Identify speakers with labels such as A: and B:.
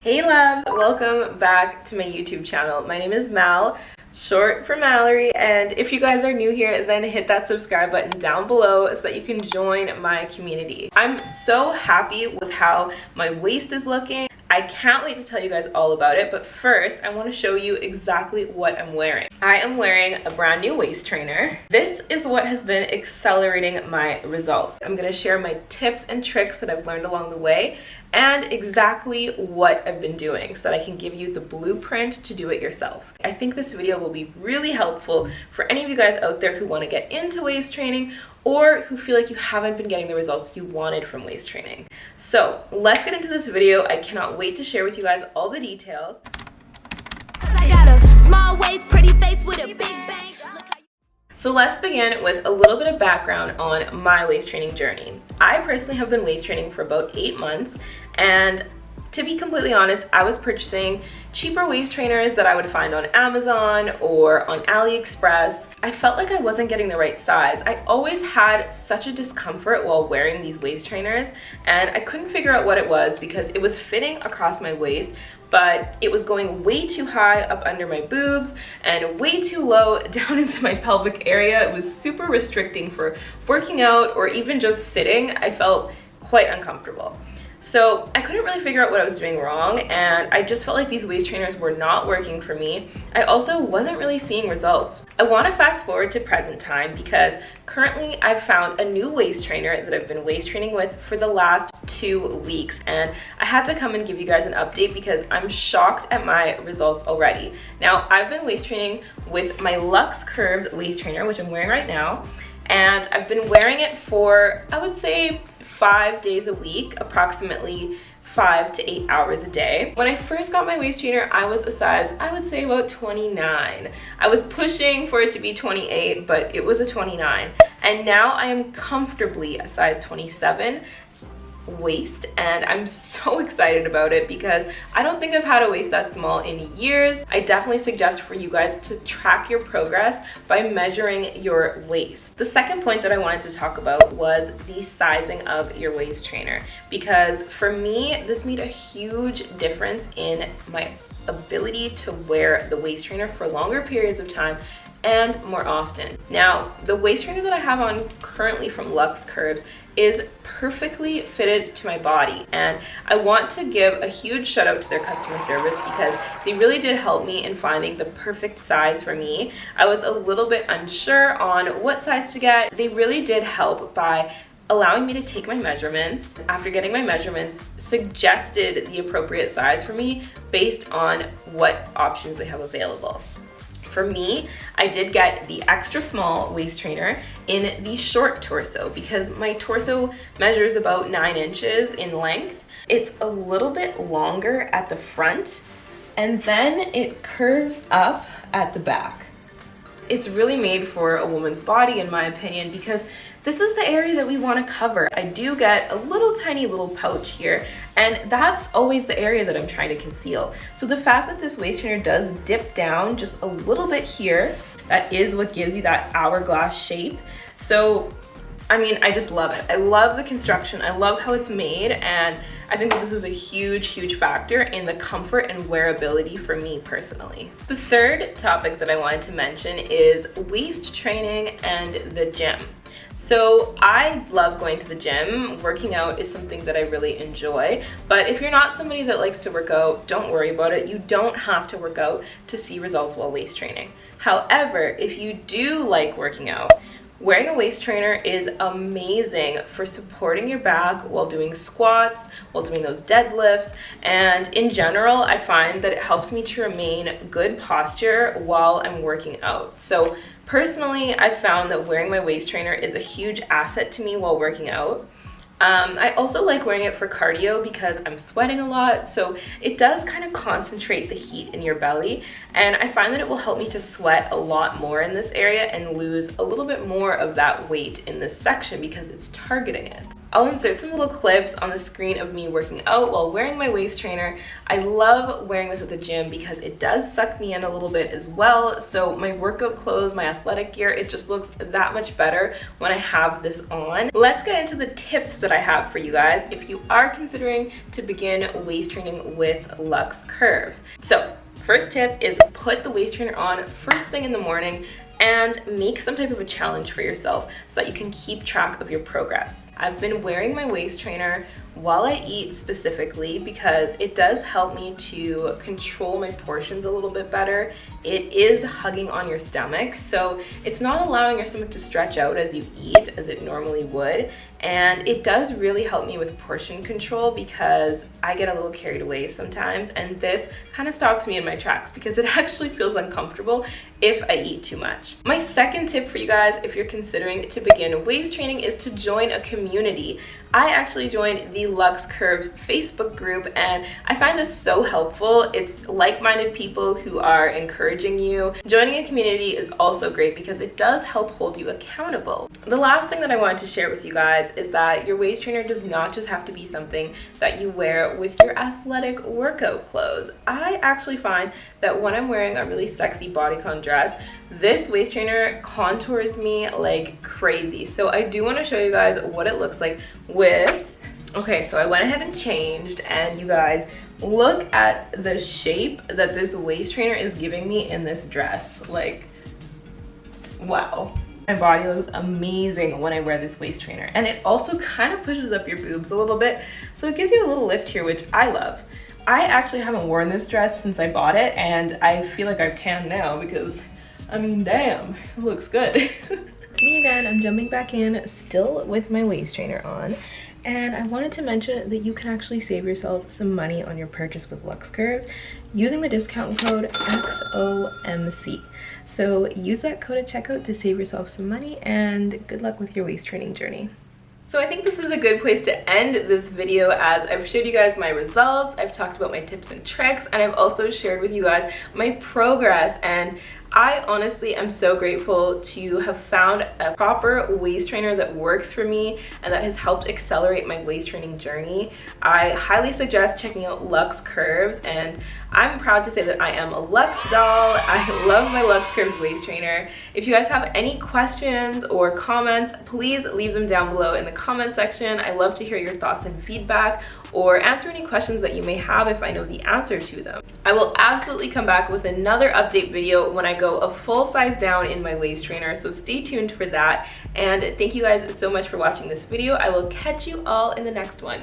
A: Hey loves, welcome back to my YouTube channel. My name is Mal, short for Mallory, and if you guys are new here, then hit that subscribe button down below so that you can join my community. I'm so happy with how my waist is looking. I can't wait to tell you guys all about it, but first I want to show you exactly what I'm wearing. I am wearing a brand new waist trainer. This is what has been accelerating my results. I'm going to share my tips and tricks that I've learned along the way and exactly what I've been doing so that I can give you the blueprint to do it yourself. I think this video will be really helpful for any of you guys out there who want to get into waist training or who feel like you haven't been getting the results you wanted from waist training. So let's get into this video. I cannot wait to share with you guys all the details.
B: I got a small waist, pretty face with a big bang.
A: So let's begin with a little bit of background on my waist training journey. I personally have been waist training for about 8 months, and to be completely honest, I was purchasing cheaper waist trainers that I would find on Amazon or on AliExpress. I felt like I wasn't getting the right size. I always had such a discomfort while wearing these waist trainers, and I couldn't figure out what it was because it was fitting across my waist, but it was going way too high up under my boobs and way too low down into my pelvic area. It was super restricting for working out or even just sitting. I felt quite uncomfortable. So I couldn't really figure out what I was doing wrong, and I just felt like these waist trainers were not working for me. I also wasn't really seeing results. I want to fast forward to present time because currently I've found a new waist trainer that I've been waist training with for the last 2 weeks, and I had to come and give you guys an update because I'm shocked at my results already. Now, I've been waist training with my Luxx Curves waist trainer, which I'm wearing right now, and I've been wearing it for, I would say, 5 days a week, approximately 5 to 8 hours a day. When I first got my waist trainer, I was a size, I would say about 29. I was pushing for it to be 28, but it was a 29. And now I am comfortably a size 27 waist, and I'm so excited about it because I don't think I've had a waist that small in years. I definitely suggest for you guys to track your progress by measuring your waist. The second point that I wanted to talk about was the sizing of your waist trainer, because for me this made a huge difference in my ability to wear the waist trainer for longer periods of time and more often. Now, the waist trainer that I have on currently from Luxx Curves is perfectly fitted to my body, and I want to give a huge shout out to their customer service because they really did help me in finding the perfect size for me. I was a little bit unsure on what size to get. They really did help by allowing me to take my measurements. After getting my measurements, suggested the appropriate size for me based on what options they have available. For me, I did get the extra small waist trainer in the short torso because my torso measures about 9 inches in length. It's a little bit longer at the front, and then it curves up at the back. It's really made for a woman's body, in my opinion, because this is the area that we want to cover. I do get a little tiny little pouch here, and that's always the area that I'm trying to conceal. So the fact that this waist trainer does dip down just a little bit here, that is what gives you that hourglass shape. So, I mean, I just love it. I love the construction. I love how it's made, and I think that this is a huge, huge factor in the comfort and wearability for me personally. The third topic that I wanted to mention is waist training and the gym. So I love going to the gym. Working out is something that I really enjoy, but if you're not somebody that likes to work out, don't worry about it. You don't have to work out to see results while waist training. However, if you do like working out, wearing a waist trainer is amazing for supporting your back while doing squats, while doing those deadlifts, and in general, I find that it helps me to remain good posture while I'm working out. So personally, I found that wearing my waist trainer is a huge asset to me while working out. I also like wearing it for cardio because I'm sweating a lot, so it does kind of concentrate the heat in your belly, and I find that it will help me to sweat a lot more in this area and lose a little bit more of that weight in this section because it's targeting it. I'll insert some little clips on the screen of me working out while wearing my waist trainer. I love wearing this at the gym because it does suck me in a little bit as well. So my workout clothes, my athletic gear, it just looks that much better when I have this on. Let's get into the tips that I have for you guys if you are considering to begin waist training with Luxx Curves. So first tip is put the waist trainer on first thing in the morning and make some type of a challenge for yourself so that you can keep track of your progress. I've been wearing my waist trainer while I eat specifically because it does help me to control my portions a little bit better. It is hugging on your stomach, so it's not allowing your stomach to stretch out as you eat as it normally would. And it does really help me with portion control because I get a little carried away sometimes, and this kind of stops me in my tracks because it actually feels uncomfortable if I eat too much. My second tip for you guys if you're considering to begin waist training is to join a community. I actually joined the Luxx Curves Facebook group and I find this so helpful. It's like-minded people who are encouraging you. Joining a community is also great because it does help hold you accountable. The last thing that I wanted to share with you guys is that your waist trainer does not just have to be something that you wear with your athletic workout clothes. I actually find that when I'm wearing a really sexy bodycon dress, this waist trainer contours me like crazy. So I do want to show you guys what it looks like with... Okay, so I went ahead and changed, and you guys, look at the shape that this waist trainer is giving me in this dress. Like, wow. My body looks amazing when I wear this waist trainer, and it also kind of pushes up your boobs a little bit, so it gives you a little lift here, which I love. I actually haven't worn this dress since I bought it, and I feel like I can now because, I mean, damn, it looks good. It's me again. I'm jumping back in, still with my waist trainer on. And I wanted to mention that you can actually save yourself some money on your purchase with Luxx Curves using the discount code XOMC. So use that code at checkout to save yourself some money, and good luck with your waist training journey. So I think this is a good place to end this video, as I've showed you guys my results, I've talked about my tips and tricks, and I've also shared with you guys my progress. And I honestly am so grateful to have found a proper waist trainer that works for me and that has helped accelerate my waist training journey. I highly suggest checking out Luxx Curves, and I'm proud to say that I am a Luxx doll. I love my Luxx Curves waist trainer. If you guys have any questions or comments, please leave them down below in the comment section. I love to hear your thoughts and feedback, or answer any questions that you may have if I know the answer to them. I will absolutely come back with another update video when I go a full size down in my waist trainer, so stay tuned for that. And thank you guys so much for watching this video. I will catch you all in the next one.